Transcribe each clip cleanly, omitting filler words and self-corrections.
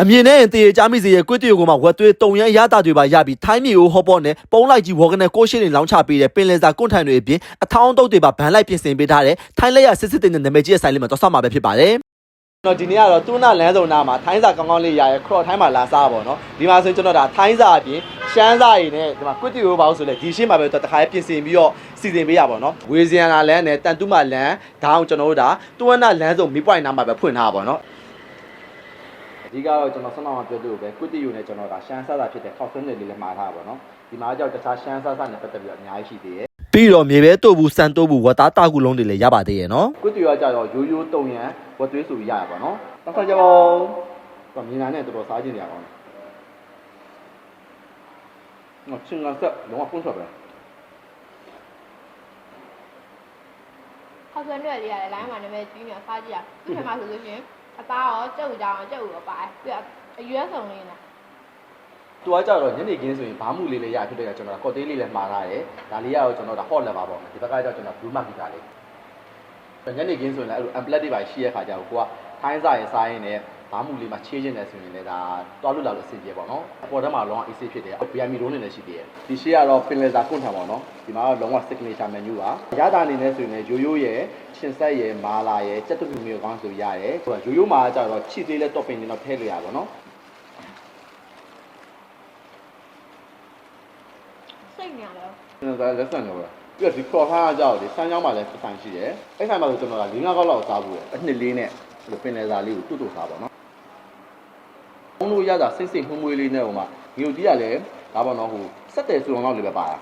အမြင်နဲ့တရေကြားမိစေရဲ့ကွေ့တရုတ်ကမှဝက်သွေးတုံရန်ရတာတွေပါရပြီးထိုင်းမြေကိုဟောပေါ်နဲ့ပုံလိုက်ကြီးဝေါ်ကနေကိုရှိနေလောင်းချပေးတဲ့ပင်လယ်စာကွန့်ထန်တွေအပြင်အထောင်းတုတ်တွေပါဗန်လိုက်ပြင်ဆင်ပေးထားတဲ့ထိုင်းလက်ရစစ်စစ်တင်တဲ့နာမည်ကြီးရဲ့ဆိုင်လေးမှာတော့ဆောက်မှာပဲဖြစ်ပါတယ်ကျွန်တော်ဒီနေ့ကတော့တူနာလမ်းစုံနာမှာထိုင်းစာကောင်းကောင်းလေးရရဲခရော့ထိုင်းမှာလာစားပါတော့ဒီမှာဆိုကျွန်တော်ဒါထိုင်းစာအပြင်ရှမ်းစာရည်နဲ့ဒီမှာကွတ်တီရိုးပါဆိုလဲဒီရှင်းမှာပဲတခါပြင်ဆင်ပြီးတော့စီစဉ်ပေးရပါတော့ဝေစီယန်လာလမ်းနဲ့တန်တူးမာလမ်းဒါအောင်ကျွန်တော်တို့ဒါတူနာလမ်းစုံမီပွိုင်နာမှာပဲဖွင့်ထားပါတော့အဓိကတော့ကျွန်တော်ဆက်နောက်ပြောလို့ပဲကွတ်တီရိုးနဲ့ကျွန်တော်ဒါရှမ်းစာစာဖြစ်တဲ့ခောက်ဆွန်းတွေလေးလည်းမှားထားပါတော့ဒီမှာကြောက်တခြားရှမ်းစာစာနဲ့ပတ်သက်ပြီးတော့အများကြီးရှိသေးတယ်ပြီးတော့မြေပဲတို့ဘူးစံတို့ဘူးဝတ်သားတာကူလုံးတွေလည်းရပါသေးရဲ့နော်ကွတ်တီရိုးကကြတော့ရိုးရိုးတုံရန်ဝတ်သွေးဆိုပြီးရရပါတော့တော့ဆက်ကြပါတော့မြင်လာနဲ့တော်တော်စားကြည့်နေရအောင်ငါချင်းကဆက်လုံးဝပုံစံပဲခောက်ဆွန်းတွေလေးရတယ်လိုင်းမှာနာမည်ကြီးနေစားကြည့်ရသူ့ထဲမှာဆိုလို့ရှိရင်အသားရောကြက်ဥကြောင်ကြက်ဥရောပါတယ်ပြီးတော့အရွက်စုံလေးနဲ့သူကကြတော့ညနေခင်းဆိုရင်ဘာမှုလေးလည်းရဖြစ်တဲ့ကကျွန်တော်ကော့တေးလေးလည်းမှားထားတယ်ဒါလေးကတော့ကျွန်တော်ဒါဟော့လက်ပါပေါ့ဒီဘက်ကကျတော့ကျွန်တော်ဘလူးမတ်ကီတာလေးညနေခင်းဆိုရင်လည်းအဲ့လိုအမ်ပလက်တွေပါရှိရခါကြတော့ကိုကထိုင်းစားရင်စားရင်လည်းဘာမှုလေးမှာချေးခြင်းတယ်ဆိုရင်လည်းဒါတော်လို့လာလို့အဆင်ပြေပေါ့နော်အပေါ်ထဲမှာလုံးဝ AC ဖြစ်တယ် BMI ရိုးနေလည်းရှိသေးတယ်ဒီရှေ့ကတော့ပင်လယ်စာကွန့်ထန်ပေါ့နော်ဒီမှာတော့လုံးဝ signature menu ပါရတာအနေနဲ့ဆိုရင်လည်းရိုးရိုးရဲ့ရှင်ဆက်ရဲ့မာလာရဲ့စက်တုပ်မျိုးကောင်းဆိုရတယ်ဟိုရိုးရိုးမှာကျတော့ချီသေးလဲ topping တွေတော့ထည့်လို့ရပါပေါ့နော်စိတ်နေရလဲဒါလက်ဆန်တော့ပြီးတော့ဒီခေါ်ထားကြတော့ဒီစမ်းချောင်းမှာလည်းပဆိုင်ရှိတယ်အဲ့ဆိုင်မှာဆိုကျွန်တော်က၄-၅ခေါက်လောက်စားဘူးတယ်အနှစ်လေးနဲ့ဒီပင်လယ်စာလေးကိုတူစားပါတော့ဘုံလို့ရတာစိတ်စိတ်မှုံးမွေးလေးနဲ့ဟိုမှာငြိုကြီးကလည်းဒါပေါ့နော်ဟိုစက်တယ်ဆိုတော့လည်းပဲပါတာ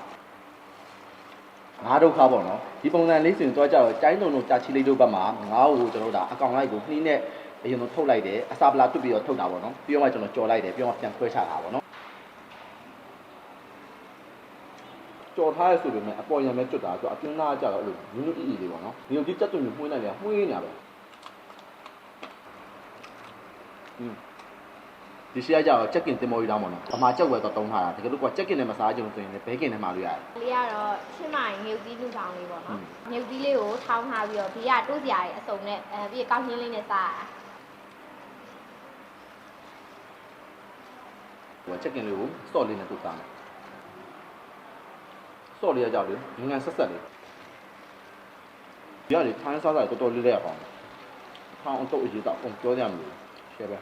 ငါးဒုက္ခပေါ့နော်ဒီပုံစံလေးဆိုရင်တော့ကြတော့ကျိုင်းတုံတို့ကြာချီလေးတို့ဘက်မှာငါးကိုကျွန်တော်တို့ဒါအကောင်လိုက်ကိုနှီးနဲ့အရင်ဆုံးထုတ်လိုက်တယ်အစာပလာတွတ်ပြီးတော့ထုတ်တာပေါ့နော်ပြီးတော့မှကျွန်တော်ကြော်လိုက်တယ်ပြီးတော့ပြန်ခွဲချတာပေါ့နော်ကြော်ထားရဆိုပေမဲ့အပေါ်ရံမဲ့ကျွတ်တာဆိုအတွင်းသားကြတော့အဲ့လိုနူးနူးအီလေးပေါ့နော်ဒီလိုကြီးတက်တုံမျိုးမှုန်းလိုက်တယ်မှုန်းနေတာပဲဒီရှေ့ကကြတော့ချက်ကင်တင်မော်ကြီးတောင်းပါတော့အမှားချက်ဝယ်တော့တုံးထားတာတကယ်လို့ကချက်ကင်နဲ့မစားကြုံဆိုရင်လည်းဘဲကင်နဲ့မှာလို့ရတယ်လေးကတော့ရှင်းမိုင်ငြုပ်သီးလူဆောင်လေးပေါ့နော်ငြုပ်သီးလေးကိုထောင်းထားပြီးတော့ဘေးကတိုးစရာတွေအစုံနဲ့ပြီးကောင်းချင်းလေးနဲ့စားရဟိုချက်ကင်လေးကိုစော့လေးနဲ့တူစားမယ်စော့လေးရကြတယ်ငငန်းဆက်ဆက်လေးဒီကလေထိုင်းစားတာတော်တော်လေးလေးရအောင်ထောင်းအတော့အရေးတော့ပုံပြောရမလို့ရှယ်ပဲ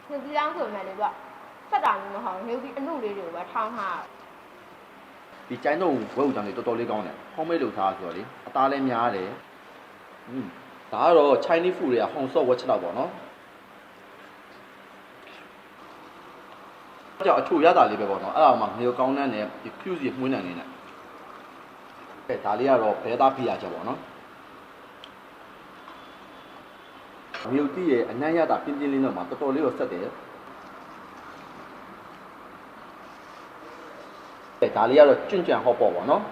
ငြုပ်သီးတောင်းဆိုမှလည်းသူကဆက်တာမျိုးမဟုတ်ငြုပ်သီးအနုလေးတွေကိုပဲထောင်းထားဒီကျိုင်းတော့ဝဲဦးကြောင်လေးတော်တော်လေးကောင်းတယ်ဟောင်းမဲလို့ထားဆိုတော့လေအသားလည်းများတယ်ဒါကတော့ Chinese food တွေကဟောင်ဆော့ဝက်ချက်တော့ပေါ့နော်ကြောက်အချိုရတာလေးပဲပေါ့နော်အဲ့ဒါမှငေကောင်းနှန်းနဲ့ဒီ cube စီမှုန်းနှံနေနဲ့အဲ့ဒါလေးကတော့ဘဲသားဖိရချက်ပေါ့နော်မြုပ်တိရဲ့အနံ့ရတာပြင်းပြင်းလေးတော့မှတော်တော်လေးတော့ဆက်တယ်အဲ့ဒါလေးကတော့ကျွန့်ကြံဟော့ပေါ့ပေါ့နော်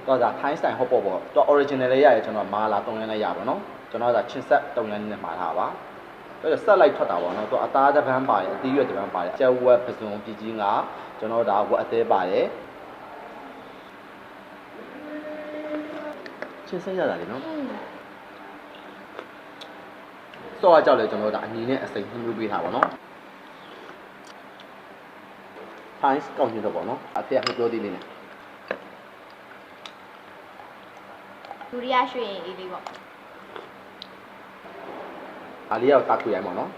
တော့ဒါ Thai style ဟော့ပေါ့ပေါ့တော့ original လေးရရကျွန်တော်မာလာ3ရမ်းလေးရပါတော့ကျွန်တော်ကချင်းဆက်3ရမ်းနဲ့မှာထားပါအဲ့ဆက်လိုက်ထွက်တာပေါ့နော်သူအသားတစ်ပန်းပါတယ်အသီးရွက်တစ်ပန်းပါတယ်ကျက်ဝက်ပစုံပြည်ကြီးကကျွန်တော်ဒါဝက်အသေးပါတယ်ချင်းဆက်ရတာလေနော်စောရကြောက်လေကျွန်တော်ဒါအညီနဲ့အစိမ်နှမျိုးပေးထားပါတော့ထိုင်းကောင်းနေတော့ပေါ့နော်အဖေကပြောသေးလေးနဲ့ဒူရီယာရွှေရင်အေးလေးပေါ့အားလေးရောက်တာခွေရိုင်းပါနော်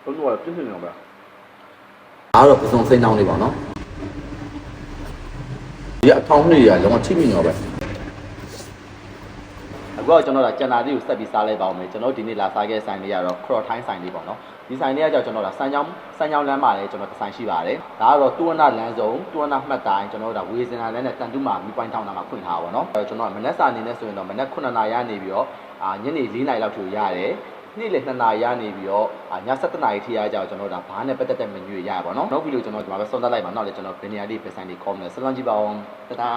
ဘုံတော့ပြည့်စုံနေတော့ဗျာအားတော့ပစုံစိမ့်နှောင်းလေးပါနော်ဒီအထောင်းလေးရလုံးဝချိမိနေတော့ပဲအခုတော့ကျွန်တော်ကကျန်တာလေးကိုဆက်ပြီးစားလိုက်ပါဦးမယ်ကျွန်တော်ဒီနေ့လာစားခဲ့ဆိုင်လေးကတော့ခရော့ထိုင်းဆိုင်လေးပေါ့နော်ဒီဆိုင်လေးကကြောင့်ကျွန်တော်ကစမ်းချောင်းလမ်းမှာလည်းကျွန်တော်ဒီဆိုင်ရှိပါတယ်ဒါကတော့တူဝနာလမ်းစုံတူဝနာမှတ်တိုင်းကျွန်တော်တို့ဒါဝေစင်လာလမ်းနဲ့တန်တူးမှာမီပွိုင်းထောင်းတာမှာဖွင့်ထားပါတော့ကျွန်တော်ကမနက်စာအနေနဲ့ဆိုရင်တော့မနက်9နာရီကနေပြီးတော့ညနေ4နာရီလောက်ထိရတယ်နေ့လယ်2နာရီကနေပြီးတော့ည7နာရီထိရကြအောင်ကျွန်တော်တို့ဒါဘားနဲ့ပတ်သက်တဲ့မင်းကြီးရရပါတော့နောက်ဗီဒီယိုကျွန်တော်ဒီမှာပဲဆုံးသက်လိုက်ပါနောက်လည်းကျွန်တော်ဗီနီယာလေးပဲဆိုင်လေးကောင်းမယ်ဆက်လန်းကြည့်ပါအောင်တဒါ